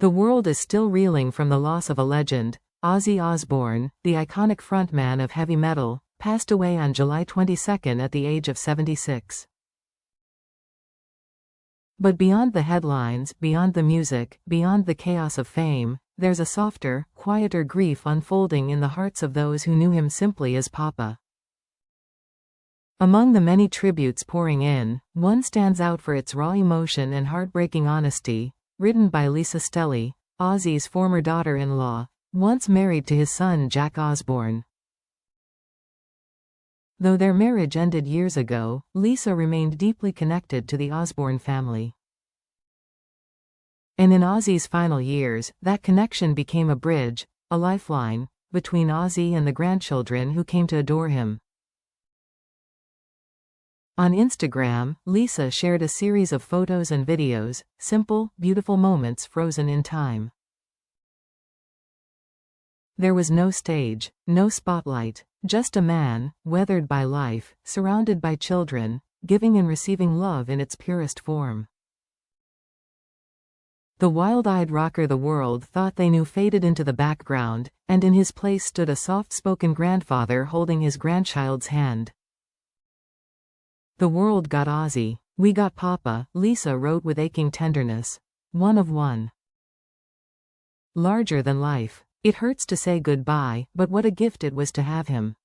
The world is still reeling from the loss of a legend. Ozzy Osbourne, the iconic frontman of heavy metal, passed away on July 22 at the age of 76. But beyond the headlines, beyond the music, beyond the chaos of fame, there's a softer, quieter grief unfolding in the hearts of those who knew him simply as Papa. Among the many tributes pouring in, one stands out for its raw emotion and heartbreaking honesty, written by Lisa Stelly, Ozzy's former daughter-in-law, once married to his son Jack Osbourne. Though their marriage ended years ago, Lisa remained deeply connected to the Osbourne family. And in Ozzy's final years, that connection became a bridge, a lifeline, between Ozzy and the grandchildren who came to adore him. On Instagram, Lisa shared a series of photos and videos, simple, beautiful moments frozen in time. There was no stage, no spotlight, just a man, weathered by life, surrounded by children, giving and receiving love in its purest form. The wild-eyed rocker the world thought they knew faded into the background, and in his place stood a soft-spoken grandfather holding his grandchild's hand. The world got Ozzy, we got Papa, Lisa wrote with aching tenderness. One of one. Larger than life. It hurts to say goodbye, but what a gift it was to have him.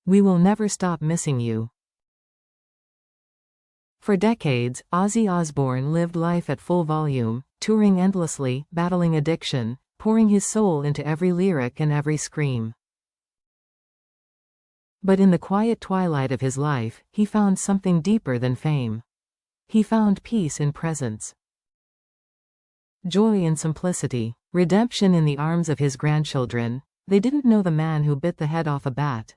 We will never stop missing you. For decades, Ozzy Osbourne lived life at full volume, touring endlessly, battling addiction, pouring his soul into every lyric and every scream. But in the quiet twilight of his life, he found something deeper than fame. He found peace in presence. Joy in simplicity. Redemption in the arms of his grandchildren. They didn't know the man who bit the head off a bat.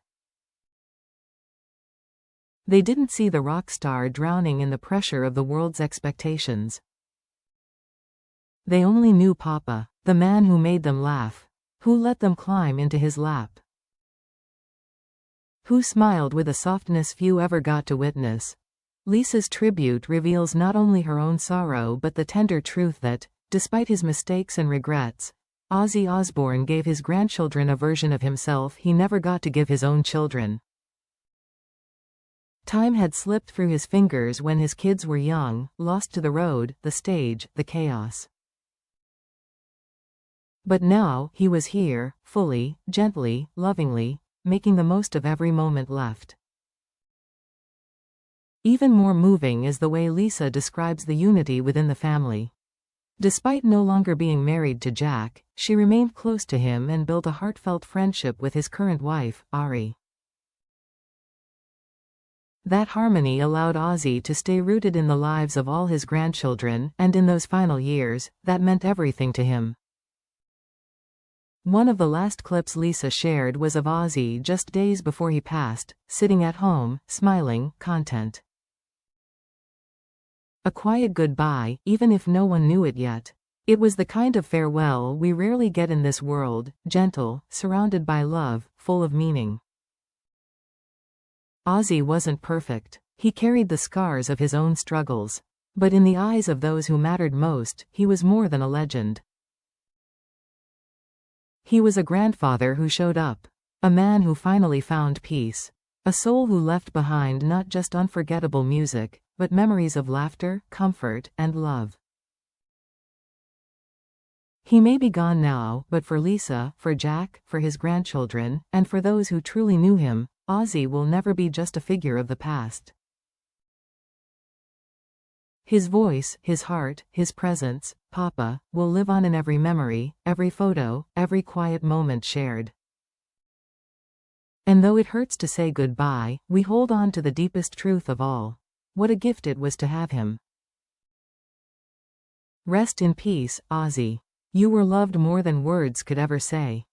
They didn't see the rock star drowning in the pressure of the world's expectations. They only knew Papa, the man who made them laugh, who let them climb into his lap, who smiled with a softness few ever got to witness. Lisa's tribute reveals not only her own sorrow but the tender truth that, despite his mistakes and regrets, Ozzy Osbourne gave his grandchildren a version of himself he never got to give his own children. Time had slipped through his fingers when his kids were young, lost to the road, the stage, the chaos. But now, he was here, fully, gently, lovingly, making the most of every moment left. Even more moving is the way Lisa describes the unity within the family. Despite no longer being married to Jack, she remained close to him and built a heartfelt friendship with his current wife, Ari. That harmony allowed Ozzy to stay rooted in the lives of all his grandchildren, and in those final years, that meant everything to him. One of the last clips Lisa shared was of Ozzy just days before he passed, sitting at home, smiling, content. A quiet goodbye, even if no one knew it yet. It was the kind of farewell we rarely get in this world, gentle, surrounded by love, full of meaning. Ozzy wasn't perfect. He carried the scars of his own struggles. But in the eyes of those who mattered most, he was more than a legend. He was a grandfather who showed up. A man who finally found peace. A soul who left behind not just unforgettable music, but memories of laughter, comfort, and love. He may be gone now, but for Lisa, for Jack, for his grandchildren, and for those who truly knew him, Ozzy will never be just a figure of the past. His voice, his heart, his presence, Papa, will live on in every memory, every photo, every quiet moment shared. And though it hurts to say goodbye, we hold on to the deepest truth of all. What a gift it was to have him. Rest in peace, Ozzy. You were loved more than words could ever say.